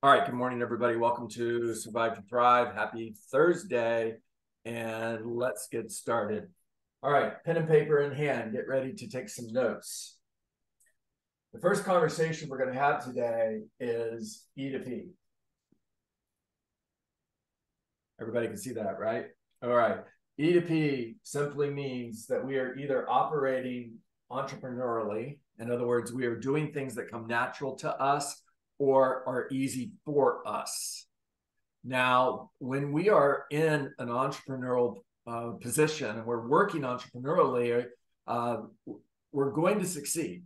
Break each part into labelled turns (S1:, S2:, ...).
S1: All right, good morning, everybody. Welcome to Survive to Thrive. Happy Thursday, and let's get started. All right, pen and paper in hand, get ready to take some notes. The first conversation we're going to have today is E to P. Everybody can see that, right? All right, E to P simply means that we are either operating entrepreneurially, in other words, we are doing things that come natural to us or are easy for us. Now, when we are in an entrepreneurial position and we're working entrepreneurially, we're going to succeed.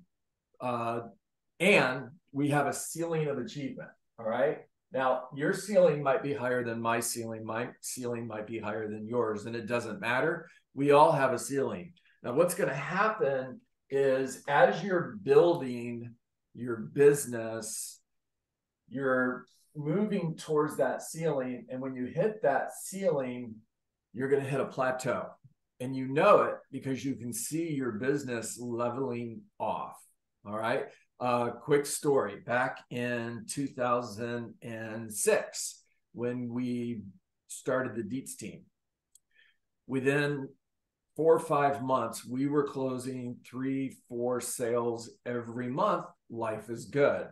S1: And we have a ceiling of achievement. All right. Now, your ceiling might be higher than my ceiling. My ceiling might be higher than yours, and it doesn't matter. We all have a ceiling. Now, what's going to happen is as you're building your business, you're moving towards that ceiling. And when you hit that ceiling, you're going to hit a plateau. And you know it because you can see your business leveling off. All right. Quick story. Back in 2006, when we started the Dietz team, within 4 or 5 months, we were closing 3-4 sales every month. Life is good.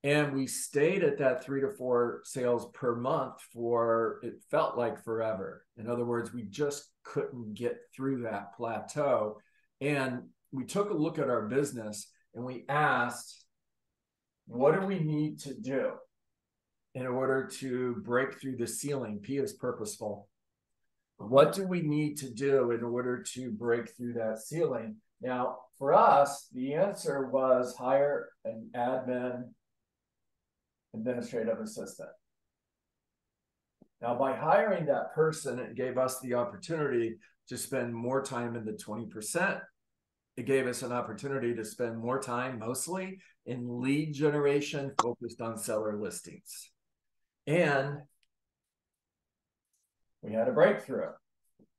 S1: And we stayed at that 3 to 4 sales per month for, it felt like forever. In other words, we just couldn't get through that plateau. And we took a look at our business and we asked, what do we need to do in order to break through the ceiling? P is purposeful. What do we need to do in order to break through that ceiling? Now, for us, the answer was hire an administrative assistant. Now, by hiring that person, it gave us the opportunity to spend more time in the 20%. It gave us an opportunity to spend more time, mostly in lead generation, focused on seller listings. And we had a breakthrough.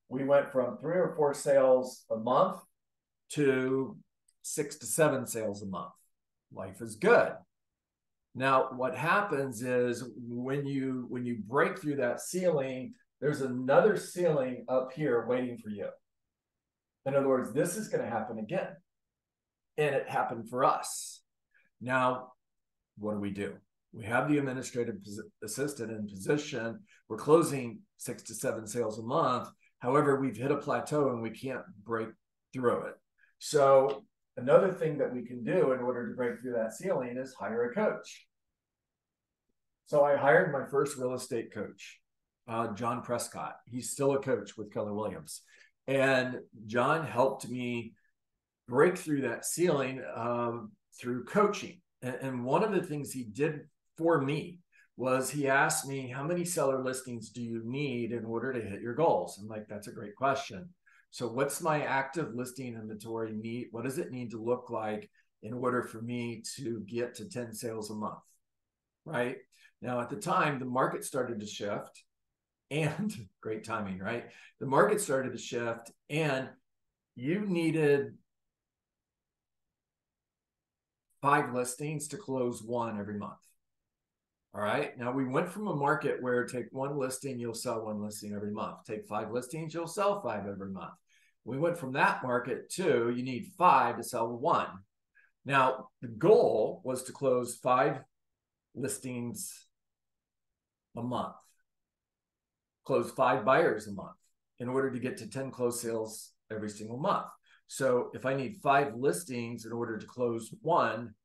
S1: We went from 3 or 4 sales a month to 6 to 7 sales a month. Life is good. Now, what happens is when you break through that ceiling, there's another ceiling up here waiting for you. In other words, this is going to happen again. And it happened for us. Now, what do? We have the administrative assistant in position. We're closing 6 to 7 sales a month. However, we've hit a plateau and we can't break through it. So another thing that we can do in order to break through that ceiling is hire a coach. So I hired my first real estate coach, John Prescott. He's still a coach with Keller Williams. And John helped me break through that ceiling through coaching. And one of the things he did for me was he asked me, how many seller listings do you need in order to hit your goals? I'm like, that's a great question. So what's my active listing inventory need? What does it need to look like in order for me to get to 10 sales a month? Right? Now, at the time, the market started to shift, and great timing, right? The market started to shift, and you needed 5 listings to close 1 every month. All right. Now, we went from a market where take 1 listing, you'll sell 1 listing every month. Take 5 listings, you'll sell 5 every month. We went from that market to you need 5 to sell 1. Now, the goal was to close 5 listings a month, close 5 buyers a month in order to get to 10 closed sales every single month. So if I need 5 listings in order to close 1,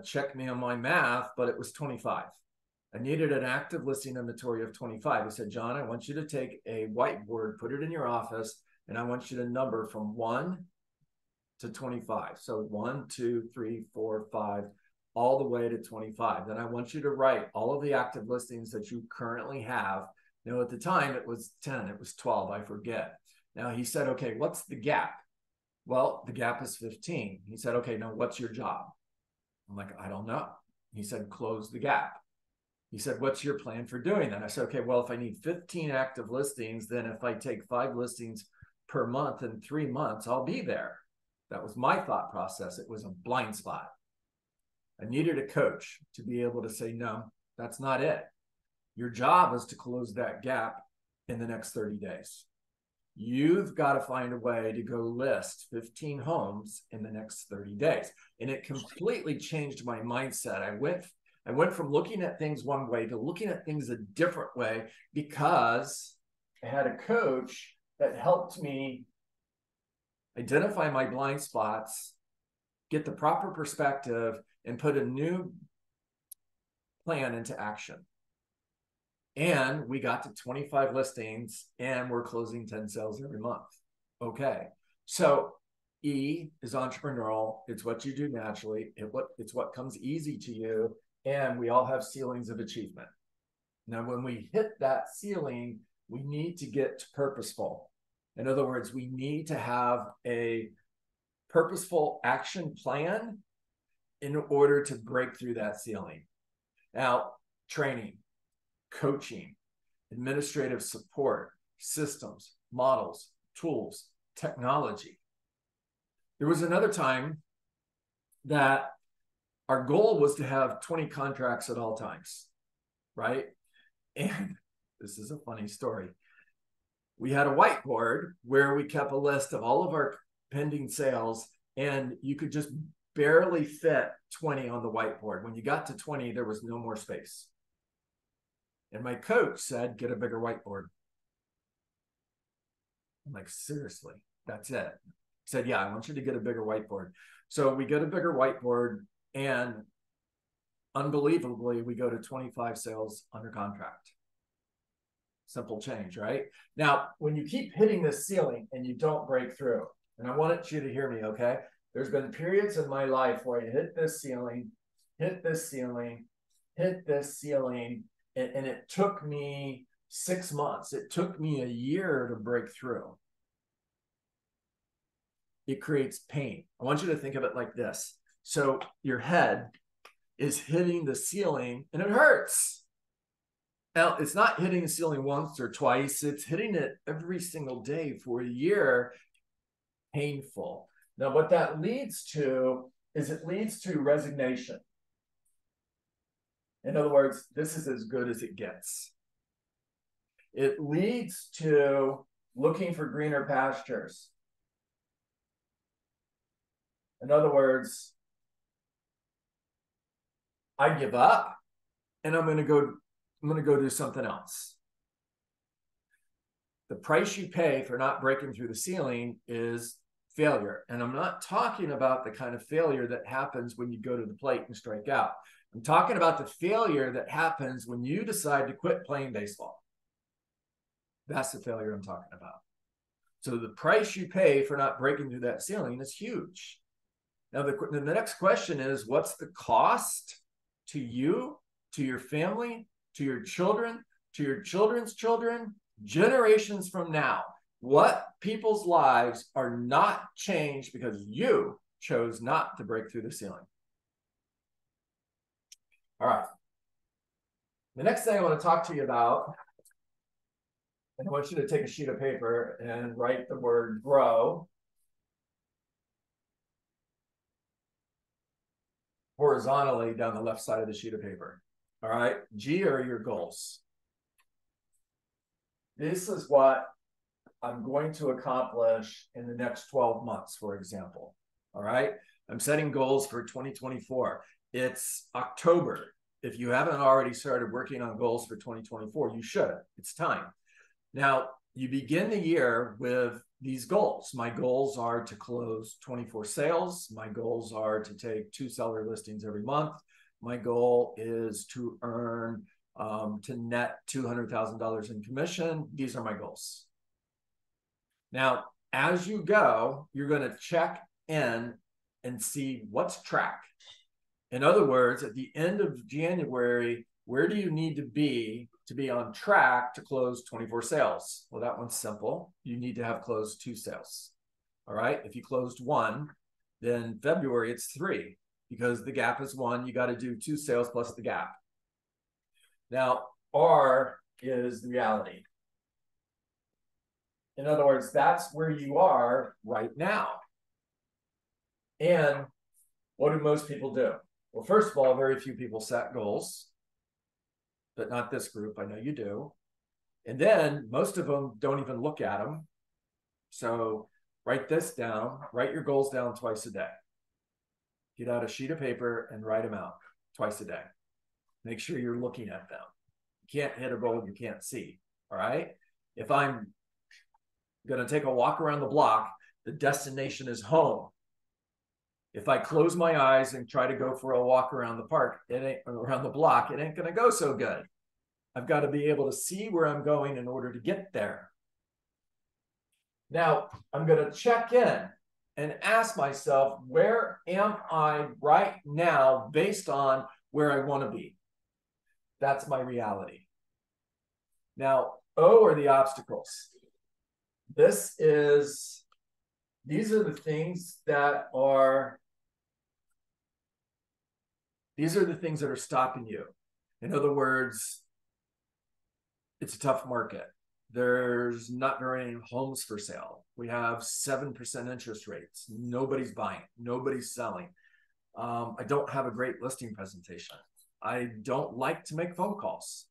S1: check me on my math, but it was 25. I needed an active listing inventory of 25. I said, John, I want you to take a whiteboard, put it in your office, and I want you to number from 1 to 25. So 1, 2, 3, 4, 5, all the way to 25. Then I want you to write all of the active listings that you currently have. You know, at the time it was 10, it was 12, I forget. Now he said, okay, what's the gap? Well, the gap is 15. He said, okay, now what's your job? I'm like, I don't know. He said, close the gap. He said, what's your plan for doing that? I said, okay, well, if I need 15 active listings, then if I take 5 listings per month in 3 months, I'll be there. That was my thought process. It was a blind spot. I needed a coach to be able to say, no, That's not it. Your job is to close that gap in the next 30 days. You've got to find a way to go list 15 homes in the next 30 days. And it completely changed my mindset. I went from looking at things one way to looking at things a different way, because I had a coach that helped me identify my blind spots, get the proper perspective, and put a new plan into action. And we got to 25 listings and we're closing 10 sales every month. Okay. So E is entrepreneurial. It's what you do naturally. It's what comes easy to you. And we all have ceilings of achievement. Now, when we hit that ceiling, we need to get purposeful. In other words, we need to have a purposeful action plan in order to break through that ceiling. Now, training, coaching, administrative support, systems, models, tools, technology. There was another time that our goal was to have 20 contracts at all times, right? And this is a funny story. We had a whiteboard where we kept a list of all of our pending sales, and you could just barely fit 20 on the whiteboard. When you got to 20, there was no more space. And my coach said, get a bigger whiteboard. I'm like, seriously, that's it. He said, yeah, I want you to get a bigger whiteboard. So we get a bigger whiteboard, and unbelievably, we go to 25 sales under contract. Simple change, right? Now, when you keep hitting this ceiling and you don't break through, and I want you to hear me, okay? There's been periods in my life where I hit this ceiling, hit this ceiling, hit this ceiling, and it took me 6 months. It took me a year to break through. It creates pain. I want you to think of it like this. So your head is hitting the ceiling and it hurts. Now, it's not hitting the ceiling once or twice. It's hitting it every single day for a year. Painful. Now, what that leads to is it leads to resignation. In other words, this is as good as it gets. It leads to looking for greener pastures. In other words, I give up and I'm going to go do something else. The price you pay for not breaking through the ceiling is failure. And I'm not talking about the kind of failure that happens when you go to the plate and strike out. I'm talking about the failure that happens when you decide to quit playing baseball. That's the failure I'm talking about. So the price you pay for not breaking through that ceiling is huge. Now, the next question is, what's the cost to you, to your family, to your children, to your children's children, generations from now? What people's lives are not changed because you chose not to break through the ceiling? All right. The next thing I want to talk to you about, and I want you to take a sheet of paper and write the word grow horizontally down the left side of the sheet of paper. All right. G are your goals. This is what I'm going to accomplish in the next 12 months, for example. All right. I'm setting goals for 2024. It's October. If you haven't already started working on goals for 2024, you should. It's time. Now, you begin the year with these goals. My goals are to close 24 sales. My goals are to take 2 seller listings every month. My goal is to earn, to net $200,000 in commission. These are my goals. Now, as you go, you're going to check in and see what's track. In other words, at the end of January, where do you need to be on track to close 24 sales? Well, that one's simple. You need to have closed 2 sales. All right. If you closed 1, then February it's 3, because the gap is 1. You got to do 2 sales plus the gap. Now, R is the reality. In other words, that's where you are right now. And what do most people do? Well, first of all, very few people set goals. but not this group. I know you do. And then most of them don't even look at them. So write this down, write your goals down twice a day. Get out a sheet of paper and write them out twice a day. Make sure you're looking at them. You can't hit a goal you can't see. All right. If I'm going to take a walk around the block, the destination is home. If I close my eyes and try to go for a walk around the park, around the block, it ain't going to go so good. I've got to be able to see where I'm going in order to get there. Now, I'm going to check in and ask myself, where am I right now based on where I want to be? That's my reality. Now, O are the obstacles. These are the things that are stopping you. In other words, it's a tough market. There's not very many homes for sale. We have 7% interest rates. Nobody's buying. Nobody's selling. I don't have a great listing presentation. I don't like to make phone calls.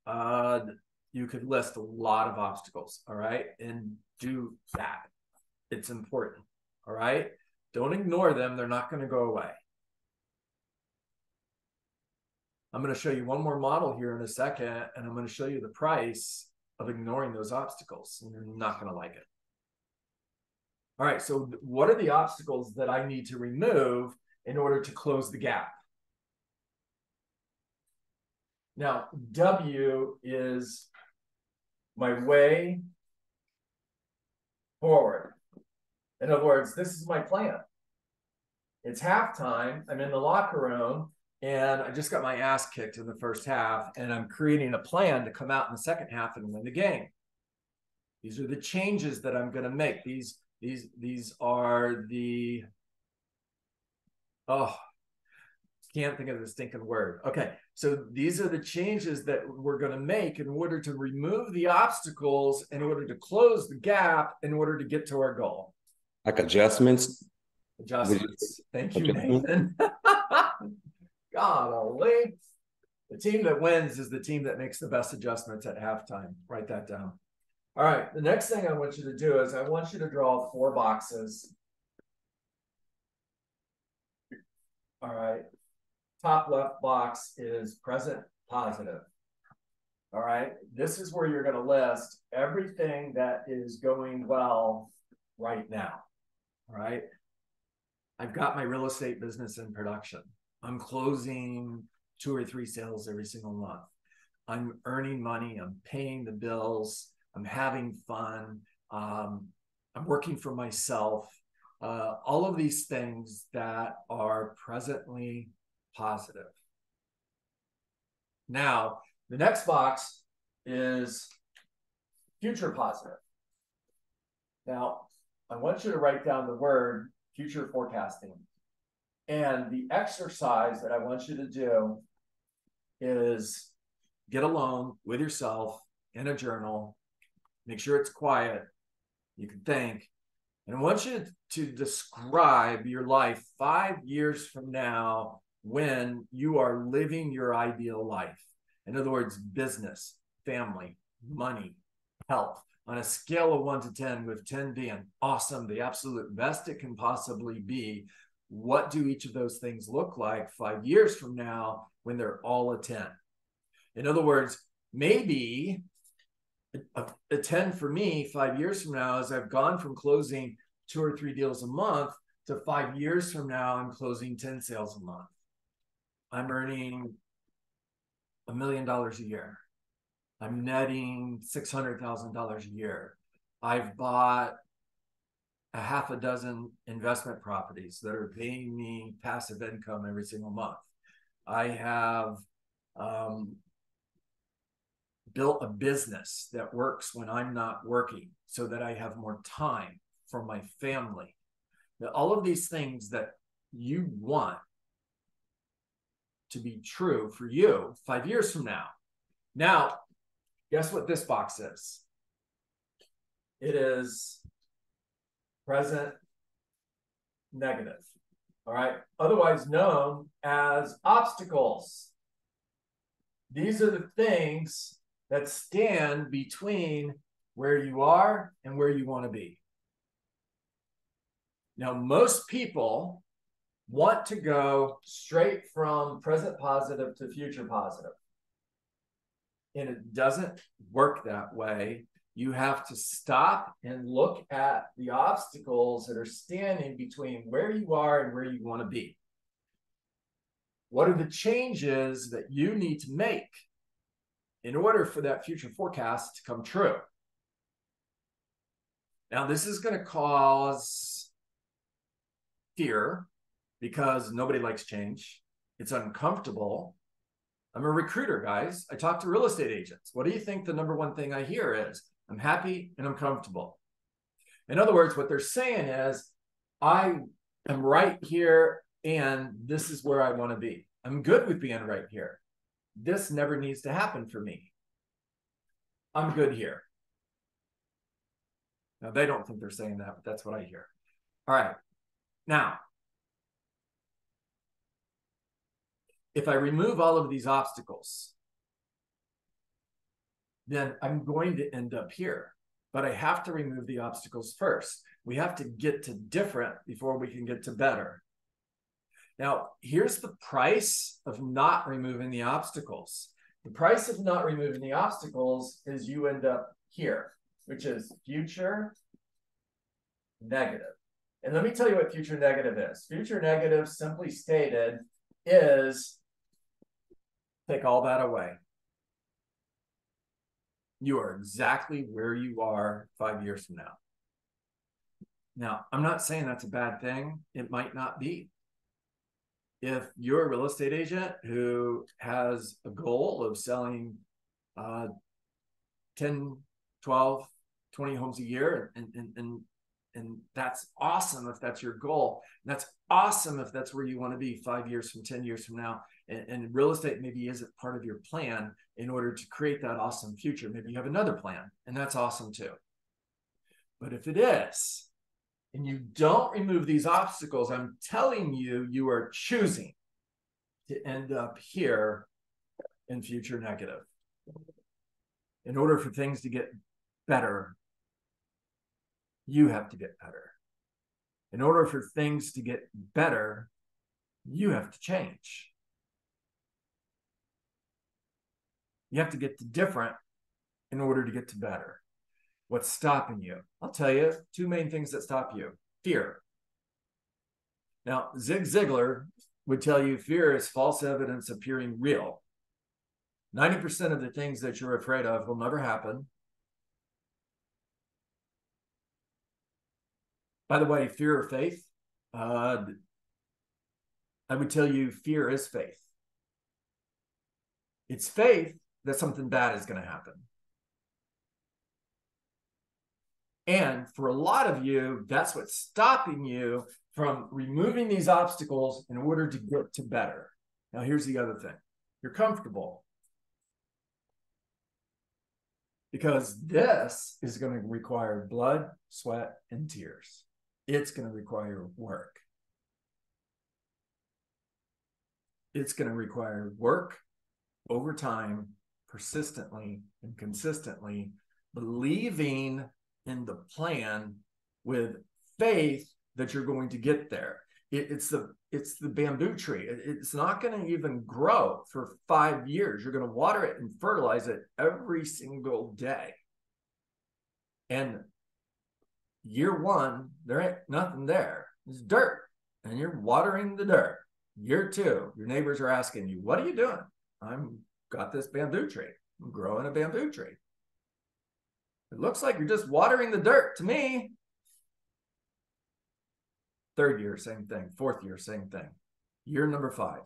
S1: You could list a lot of obstacles, all right? And do that. It's important, all right? Don't ignore them. They're not going to go away. I'm going to show you one more model here in a second, and I'm going to show you the price of ignoring those obstacles, and you're not going to like it. All right, so what are the obstacles that I need to remove in order to close the gap? Now, W is my way forward. In other words, this is my plan. It's halftime. I'm in the locker room, and I just got my ass kicked in the first half, and I'm creating a plan to come out in the second half and win the game. These are the changes that I'm going to make. These are the, can't think of the stinking word. Okay, so these are the changes that we're going to make in order to remove the obstacles, in order to close the gap, in order to get to our goal.
S2: Like adjustments?
S1: Adjustments. Thank you, Nathan. Golly. The team that wins is the team that makes the best adjustments at halftime. Write that down. All right, the next thing I want you to do is I want you to draw 4 boxes. All right. Top left box is present positive. All right. This is where you're going to list everything that is going well right now. All right. I've got my real estate business in production. I'm closing 2 or 3 sales every single month. I'm earning money. I'm paying the bills. I'm having fun. I'm working for myself. All of these things that are presently positive. Now, the next box is future positive. Now, I want you to write down the word future forecasting. And the exercise that I want you to do is get alone with yourself in a journal. Make sure it's quiet. You can think. And I want you to describe your life 5 years from now when you are living your ideal life. In other words, business, family, money, health. On a scale of 1 to 10, with 10 being awesome, the absolute best it can possibly be, what do each of those things look like 5 years from now when they're all a 10? In other words, maybe a 10 for me 5 years from now is I've gone from closing 2 or 3 deals a month to 5 years from now I'm closing 10 sales a month. I'm earning $1 million a year. I'm netting $600,000 a year. I've bought a half a dozen investment properties that are paying me passive income every single month. I have built a business that works when I'm not working so that I have more time for my family. Now, all of these things that you want to be true for you 5 years from now. Now, guess what this box is? It is present negative. All right. Otherwise known as obstacles. These are the things that stand between where you are and where you want to be. Now, most people want to go straight from present positive to future positive. And it doesn't work that way. You have to stop and look at the obstacles that are standing between where you are and where you want to be. What are the changes that you need to make in order for that future forecast to come true? Now, this is going to cause fear because nobody likes change. It's uncomfortable. I'm a recruiter, guys. I talk to real estate agents. What do you think the number one thing I hear is? I'm happy and I'm comfortable. In other words, what they're saying is, I am right here and this is where I want to be. I'm good with being right here. This never needs to happen for me. I'm good here. Now, they don't think they're saying that, but that's what I hear. All right. Now, if I remove all of these obstacles, then I'm going to end up here. But I have to remove the obstacles first. We have to get to different before we can get to better. Now, here's the price of not removing the obstacles. The price of not removing the obstacles is you end up here, which is future negative. And let me tell you what future negative is. Future negative, simply stated, is take all that away. You are exactly where you are 5 years from now. Now, I'm not saying that's a bad thing. It might not be. If you're a real estate agent who has a goal of selling 10, 12, 20 homes a year, and that's awesome if that's your goal. And that's awesome if that's where you want to be 5 years from 10 years from now. And real estate maybe isn't part of your plan in order to create that awesome future. Maybe you have another plan, and that's awesome too. But if it is, and you don't remove these obstacles, I'm telling you, you are choosing to end up here in future negative. In order for things to get better, you have to get better. In order for things to get better, you have to change. You have to get to different in order to get to better. What's stopping you? I'll tell you, two main things that stop you. Fear. Now, Zig Ziglar would tell you fear is false evidence appearing real. 90% of the things that you're afraid of will never happen. By the way, fear or faith? I would tell you fear is faith. It's faith that something bad is going to happen. And for a lot of you, that's what's stopping you from removing these obstacles in order to get to better. Now, here's the other thing. You're comfortable. Because this is going to require blood, sweat, and tears. It's going to require work. It's going to require work over time, persistently and consistently, believing in the plan with faith that you're going to get there. It's the bamboo tree. It's not going to even grow for 5 years. You're going to water it and fertilize it every single day. And year one, there ain't nothing there. It's dirt, and you're watering the dirt. Year two, your neighbors are asking you, what are you doing? I'm got this bamboo tree. I'm growing a bamboo tree. It looks like you're just watering the dirt to me. Third year, same thing. Fourth year, same thing. Year number 5,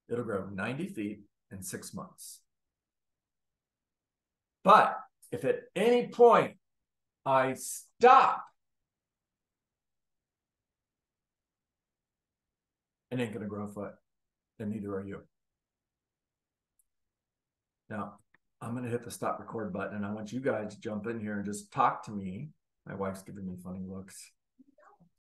S1: it'll grow 90 feet in 6 months. But if at any point I stop, it ain't going to grow a foot, and neither are you. Now, I'm going to hit the stop record button, and I want you guys to jump in here and just talk to me. My wife's giving me funny looks.